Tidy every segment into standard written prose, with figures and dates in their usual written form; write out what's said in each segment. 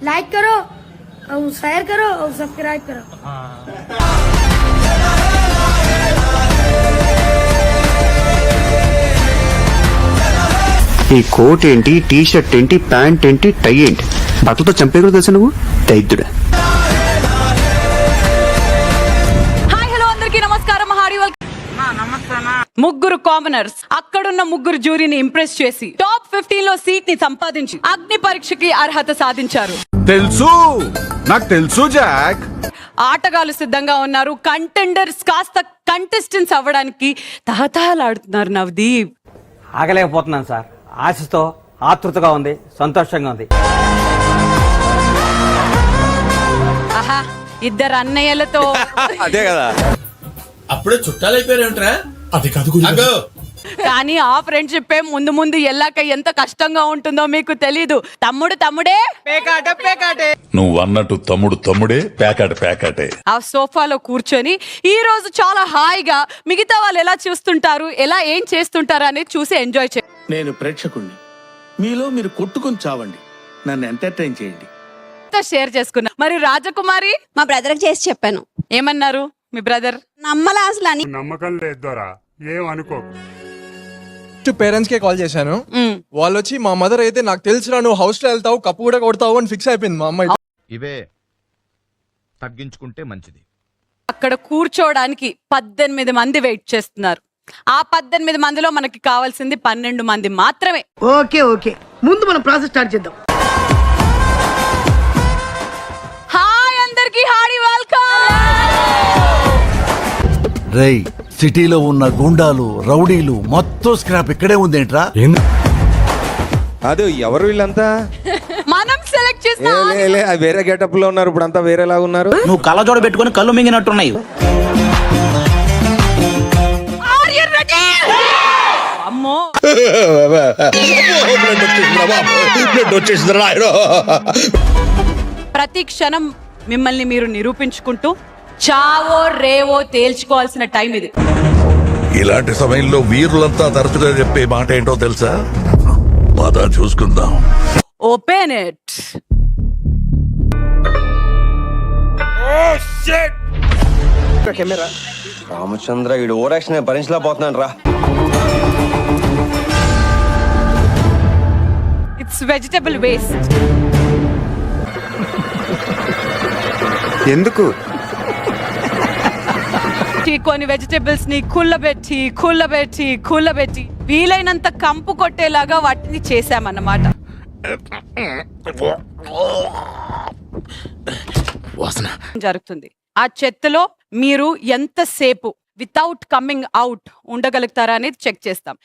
Like करो और share करो और सब्सक्राइब करो। ఈ కోట్ ఏంటి, టీ షర్ట్ ఏంటి, ప్యాంట్ ఏంటి, టై ఏంటి, బట్టలతో చంపే కూడా తెలుసా నువ్వు దైద్యుడా. హాయ్ హలో అందరికీ నమస్కారం. ముగ్గురు కామనర్స్ అక్కడున్న ముగ్గురు జ్యూరీని ఇంప్రెస్ చేసి టాప్ 15 లో సీట్ ని సంపాదించి అగ్ని పరీక్షకి అర్హత సాధించారు. తెలుసు, నాకు తెలుసు జాక్. ఆటగాళ్ళు సిద్ధంగా ఉన్నారు. కంటెండర్స్ కాస్త కంటెస్టెంట్స్ అవ్వడానికి తహతహలాడుతున్నారు. నవదీప్ ఆగలేకపోతున్నాను సార్. ఆశతో ఆతృతగా ఉంది, సంతోషంగా ఉంది. ఆహా, ఇద్దరు అన్నయ్యలతో అదే కదా, అప్పుడే చుట్టాలైపోయారేంట్రా? అది కాదు. కానీ ఆ ఫ్రెండ్షిప్ ముందు ముందు ఎల్లాక ఎంత కష్టంగా ఉంటుందో మీకు తెలీదు. తమ్ముడే పేకాటే. నువ్వు అన్నట్టు తమ్ముడే పేకాటే. ఆ సోఫాలో కూర్చొని ఈ రోజు చాలా హాయిగా మిగతా వాళ్ళు ఎలా చూస్తుంటారు, ఎలా ఏం చేస్తుంటారు అనేది చూసి ఎంజాయ్ చేయండి. నేను ప్రేక్షకుణ్ణి, మీలో మీరు కొట్టుకొని చావండి, నన్ను ఎంటర్టైన్ చేయండి. షేర్ చేసుకున్నా. మరి రాజకుమారి మా బ్రదర్ చేసి చెప్పాను. ఏమన్నారు మీ బ్రదర్? నమ్మలా అసలు అని. నమ్మకం లేదు, ఏం అనుకో. పేరెంట్స్ కే కాల్ చేశాను. వాళ్ళు వచ్చి మా మదర్ అయితే నాకు తెలుసురా నువ్వు హౌస్ లో వెళ్తావు, కప్పు కూడా కొడతావు అని ఫిక్స్ అయిపోయింది మా అమ్మాయి. ఇవే తగ్గించుకుంటే మంచిది. అక్కడ కూర్చోడానికి 18 మంది వెయిట్ చేస్తున్నారు. ఆ 18 మందిలో మనకి కావాల్సింది 12 మంది మాత్రమే. ఓకే ముందు మనం ప్రాసెస్ స్టార్ట్ చేద్దాం. హాయ్ అందరికి, హాడీ వెల్కమ్. రేయ్, సిటీలో ఉన్న గుండాలు, రౌడీలు మొత్తం స్క్రాప్ ఇక్కడే ఉందేంట్రా? అదే ఎవరు వీళ్ళంతా? మనం సెలెక్ట్ చేసిన వేరే గెటప్ లో ఉన్నారు, ఇప్పుడు అంతా వేరేలాగా ఉన్నారు. నువ్వు కళ్ళజోడ పెట్టుకుని కళ్ళు మింగినట్టున్నాయి. అమ్మో, ప్రతి క్షణం మిమ్మల్ని మీరు నిరూపించుకుంటూ చావో రేవో తేల్చుకోవాల్సిన టైం ఇది. ఇలాంటి సమయంలో వీరులంతా తరచుగా చెప్పే మాట ఏంటో తెలుసా? పద చూసుకుందాం. Open it. రామచంద్ర, ఈడు ఓరాక్షన్ భరించలేకపోతున్నాను రా. It's vegetable waste. ఎందుకు? కొన్ని వెజిటబుల్స్ ని కుళ్ళబెట్టి వీలైనంత కంపు కొట్టేలాగా వాటిని చేశామన్నమాట. జరుగుతుంది. ఆ చెత్తలో మీరు ఎంతసేపు వితౌట్ కమింగ్ అవుట్ ఉండగలుగుతారా అనేది చెక్ చేస్తాం.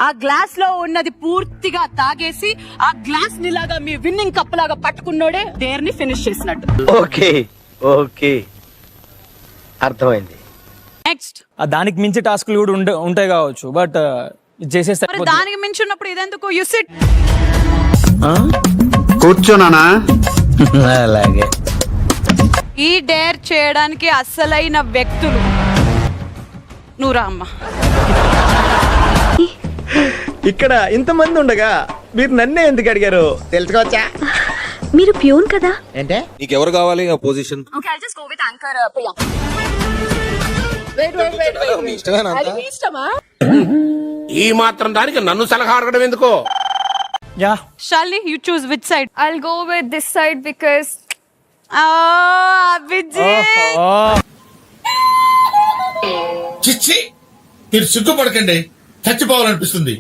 ఆ గ్లాస్ లో ఉన్నది పూర్తిగా తాగేసి ఆ గ్లాస్ ని లాగా మీ విన్నింగ్ కప్ లాగా పట్టుకున్నోడే డేర్ ని ఫినిష్ చేసినట్టు. ఓకే అర్థమైంది. నెక్స్ట్, దానికి మించి టాస్క్లు కూడా ఉంటాయి కావచ్చు, బట్ చేసేస్తారు. దానికి మించి ఉన్నప్పుడు ఇదెందుకు? You sit. కూర్చోనానా? అలాగే. ఈ డేర్ చేయడానికి అసలైన వ్యక్తులు నువ్వు రా అమ్మా. ఇక్కడ ఇంతమంది ఉండగా మీరు నన్నే ఎందుకు అడిగారు తెలుసుకోవచ్చా? మీరు ప్యూన్ కదా? ఏంటే నీకెవరు కావాలి ఆ పొజిషన్? ఈ మాత్రం దానికి నన్ను సలహా అడగడం ఎందుకో? Yeah, Shalini, you choose which side? I'll go with this side because Abhijit. చిచ్చి, మీరు సిగ్గుపడకండి, చచ్చిపోవాలనిపిస్తుంది.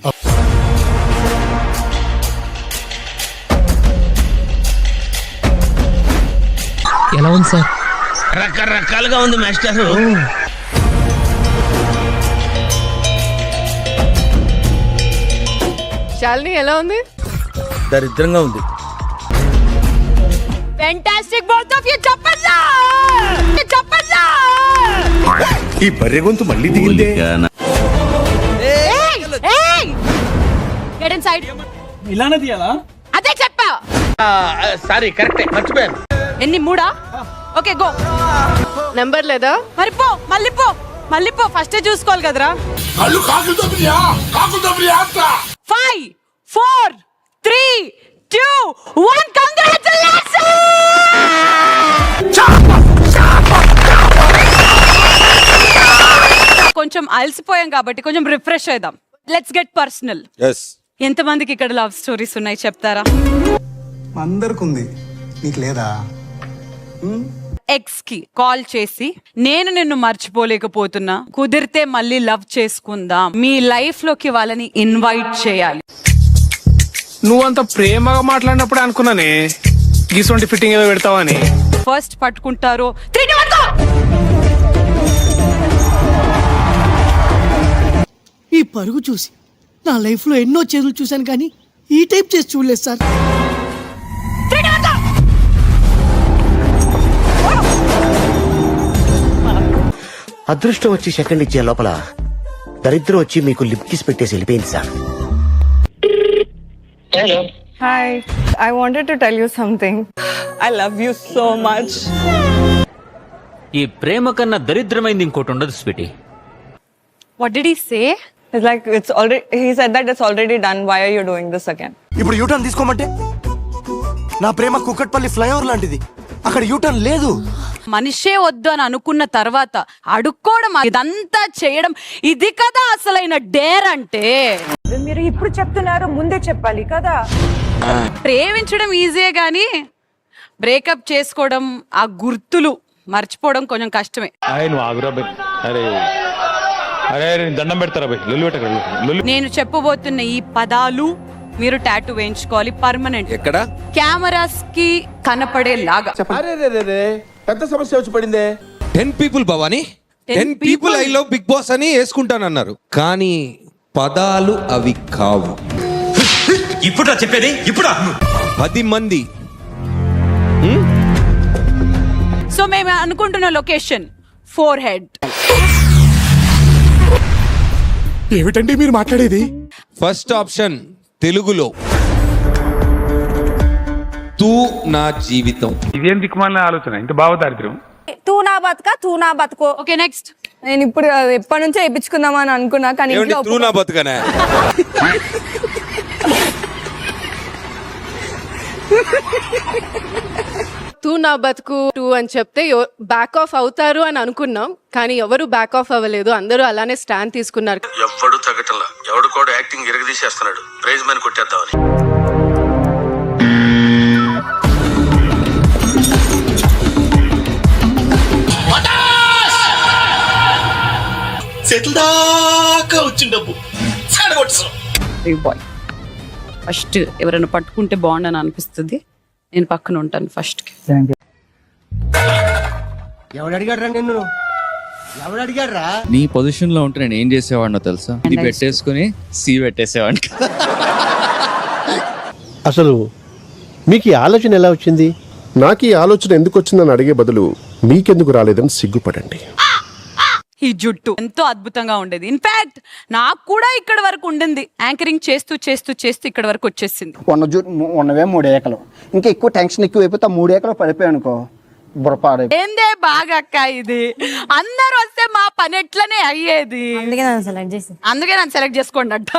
ఎలా ఉంది సార్? రకరకాలుగా ఉంది మాస్టర్. శాలిని ఎలా ఉంది? దరిద్రంగా ఉంది. Fantastic, both of you. చెప్పండి. ఈ బర్రె గొంతు మళ్ళీ దిగిందే. Get inside. ఇలానే తీయాలా? అదే చెప్పా. సారీ, కరెక్టే, మర్చిపోయాను. ఎన్ని? 3? Okay, go. నెంబర్ లేదా? మరి పో, మళ్ళీ పో. ఫస్టే చూసుకోవాలి కదరా. కళ్ళు కాకులతో 5, 4, 3, 1. Congratulations! కొంచెం అలసిపోయాం కాబట్టి కొంచెం రిఫ్రెష్ అయిదాం. Let's get personal. ఎస్. ఎంతమందికి ఇక్కడ లవ్ స్టోరీస్ ఉన్నాయి చెప్తారా? అందరికి ఉంది, నీకు లేదా? ఎక్స్ కి కాల్ చేసి నేను నిన్ను మర్చిపోలేకపోతున్నా, కుదిరితే మళ్ళీ లవ్ చేసుకుందాం, మీ లైఫ్ లోకి వాళ్ళని ఇన్వైట్ చేయాలి. నువ్వంత ప్రేమగా మాట్లాడినప్పుడు అనుకున్నానే గీసొంటి ఫిట్టింగ్ ఏదో పెడతావని. First పట్టుకుంటారో 3, 2, 1 go! ఈ పరుగు చూసి నా లైఫ్ లో ఎన్నో చేతులు చూశాను కానీ ఈ టైప్ చేసి చూడలేదు సార్. 3, 2, 1 go! అదృష్టం వచ్చి సెకండ్ ఇచ్చే లోపల దరిద్రం వచ్చి మీకు లిప్ కిస్ పెట్టేసి వెళ్ళిపోయింది sir. Hi, I wanted to tell you something. I love you so much. ఈ ప్రేమ కన్నా దరిద్రమైంది ఇంకోటి ఉండదు Sweety. What did he say? It's like it's already. He said that it's already done. Why are you doing this again? ఇప్పుడు U turn తీసుకోమంటే నా ప్రేమ Kukatpally flyover లాంటిది, అక్కడ U turn లేదు. మనిషే వద్దు అని అనుకున్న తర్వాత అడుక్కోవడం, ఇదంతా చేయడం, ఇది కదా అసలైన డేర్ అంటే. మీరు ఇప్పుడు చెప్తున్నారు, ముందే చెప్పాలి కదా. ప్రేమించడం ఈజీయే గానీ బ్రేకప్ చేసుకోవడం, ఆ గుర్తులు మర్చిపోవడం కొంచెం కష్టమే. నేను చెప్పబోతున్న ఈ పదాలు మీరు టాటూ వేయించుకోవాలి పర్మనెంట్. ఎక్కడ? కెమెరాస్ కి కనపడేలాగా. పెద్ద సమస్య వచ్చి పడిందే. 10 people Bhavani, 10 people I love Bigg Boss అని వేసుకుంటానన్నారు, కానీ పదాలు అవి కావు. ఇప్పుడు చెప్పేది ఇప్పుడు 10 మంది. సో మేము అనుకుంటున్న లొకేషన్ 4 head. ఏమిటండి మీరు మాట్లాడేది? ఫస్ట్ ఆప్షన్ తెలుగులో తూ నా జీవితం. ఇదేం దిక్కుమాలిన ఆలోచన, ఇంత భావదారిద్ర్యం. తూ నా బతుక, తూ నా బతుకో. Okay next. నేను ఇప్పుడు ఎప్పటి నుంచో వేయించుకుందామని అనుకున్నా కానీ ఇంట్లో తూ నా బతుకనే. తూ నా బతుకు 2 అని చెప్తే బ్యాక్ ఆఫ్ అవుతారు అని అనుకున్నాం, కానీ ఎవరు బ్యాక్ ఆఫ్ అవ్వలేదు. అందరూ అలానే స్టాండ్ తీసుకున్నారు. ఎవడు తగ్గటంలా, ఎవడు కూడా యాక్టింగ్ ఎరగదీసేస్తున్నాడు, ప్రైజ్ మని కొట్టేద్దామని. సెటిల్ దాకా వచ్చిన డబ్బు బాయ్ ఫస్ట్ ఎవరైనా పట్టుకుంటే బాగుండని అనిపిస్తుంది. నేను పక్కన ఉంటాను ఫస్ట్ కి. ఎవడు అడిగాడ్రా నిన్ను? ఎవడు అడిగాడ్రా? నీ పొజిషన్ లో ఉంటే నేను ఏం చేసేవాడినో తెలుసా? ఇది పెట్టేసుకుని సి పెట్టేసేవాడిని. అసలు మీకు ఈ ఆలోచన ఎలా వచ్చింది? నాకు ఈ ఆలోచన ఎందుకు వచ్చిందని అడిగే బదులు మీకెందుకు రాలేదని సిగ్గుపడండి. ఈ జుట్టు ఎంతో అద్భుతంగా ఉండేది. ఇన్ఫాక్ట్ నాకు కూడా ఇక్కడ వరకు ఉండింది. యాంకరింగ్ చేస్తూ చేస్తూ చేస్తూ ఇక్కడ వరకు వచ్చేసింది. ఉన్నవే 3 ఏకలు, ఇంకా ఎక్కువ టెన్షన్ ఎక్కువ అయిపోతే 3 ఏకలు పడిపోయాయి అనుకో, బుర్రపాడు. ఏందే బాగా అక్క, ఇది అందరూ వస్తే మా పని ఎట్లనే అయ్యేది. అందుకే నన్ను సెలెక్ట్ చేసుకోండి అంట.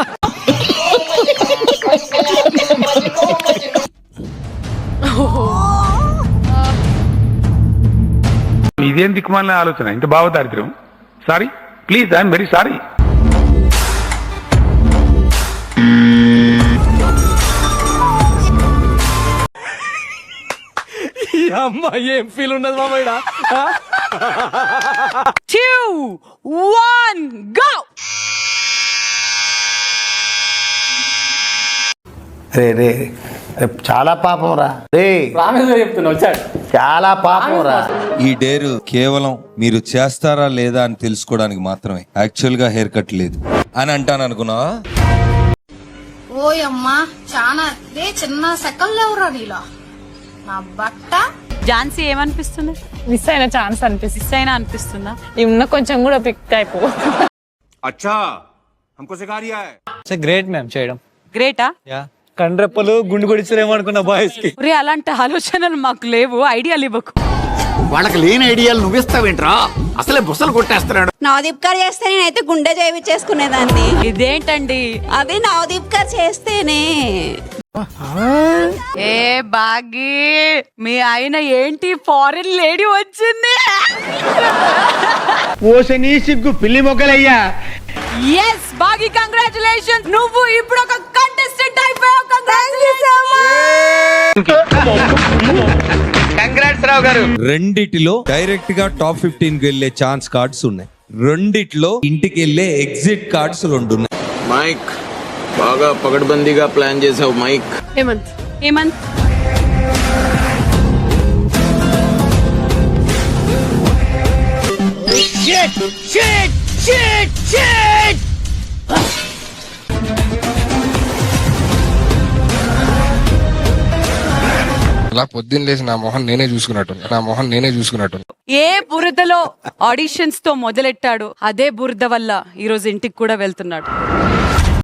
ఇదేం దిక్కుమాలిన ఆలోచన, ఇంత భావదారిద్ర్యం. Sorry, please, I'm very sorry. అమ్మాయి ఏం ఫీల్ ఉన్నది మామయ్య? 2, 1 go. రే చాలా పాపం రా. చాలా పాపం రా. ఈ డేరు కేవలం మీరు చేస్తారా లేదా అని తెలుసుకోవడానికి మాత్రమే. యాక్చువల్ గా హెయిర్ కట్ లేదు అని అంటాను అనుకున్నావా? ఓయమ్మా చాలా చిన్న సెకండ్ లేవురా నీలో నా బట్ట. ఝాన్సీ ఏమనిపిస్తుంది? మిస్ అయిన ఛాన్స్ అనిపిస్తుంది. మిస్ అయినా అనిపిస్తుందా? ఉన్న కొంచెం కూడా పిక్ అయిపో. అచ్చా హమ్కో సిఖా రియా హై. గ్రేట్ మ్యామ్ చేయడం. గ్రేటా? కండ్రెప్పలు గుండు కొడిచారేమో అనుకున్న బాయ్స్ కి. ఒరే అలాంటి ఆలోచనలు మాకు లేవు, ఐడియాలు ఇవ్వకు. వాళ్ళకి లేని ఐడియాలు నువ్విస్తావేంట్రా? అసలే బుసలు కొట్టేస్తున్నాడు. నవదీప్ గారు చేస్తే నేనైతే గుండె చేయించేసుకునేదాన్ని. ఇదేంటండి? అదే నవదీప్ గారు చేస్తేనే. ఏ బాగి మీ ఆయన ఏంటి ఫారిన్ లేడీ వచ్చింది. ఓసని సిగ్గు పిల్లి మొగ్గలయ్యా. ఎస్ బాగి కంగ్రాచులేషన్స్, నువ్వు ఇప్పుడు ఒక కంటెస్టెంట్ అయిపోయావు. కంగ్రాట్స్ రావు గారు. రెండిటిలో డైరెక్ట్ గా టాప్ 15 కి వెళ్ళే ఛాన్స్ కార్డ్స్ ఉన్నాయి, రెండిట్లో ఇంటికి వెళ్ళే ఎగ్జిట్ కార్డ్స్ 2 ఉన్నాయి. మైక్ బాగా పగడ్బందీగా ప్లాన్ చేసావు మైక్. హేమంత్ అలా పొద్దున్న లేచి నా మొహం నేనే చూసుకున్నట్టు ఏ బురదలో ఆడిషన్స్ తో మొదలెట్టాడు, అదే బురద వల్ల ఈ రోజు ఇంటికి కూడా వెళ్తున్నాడు.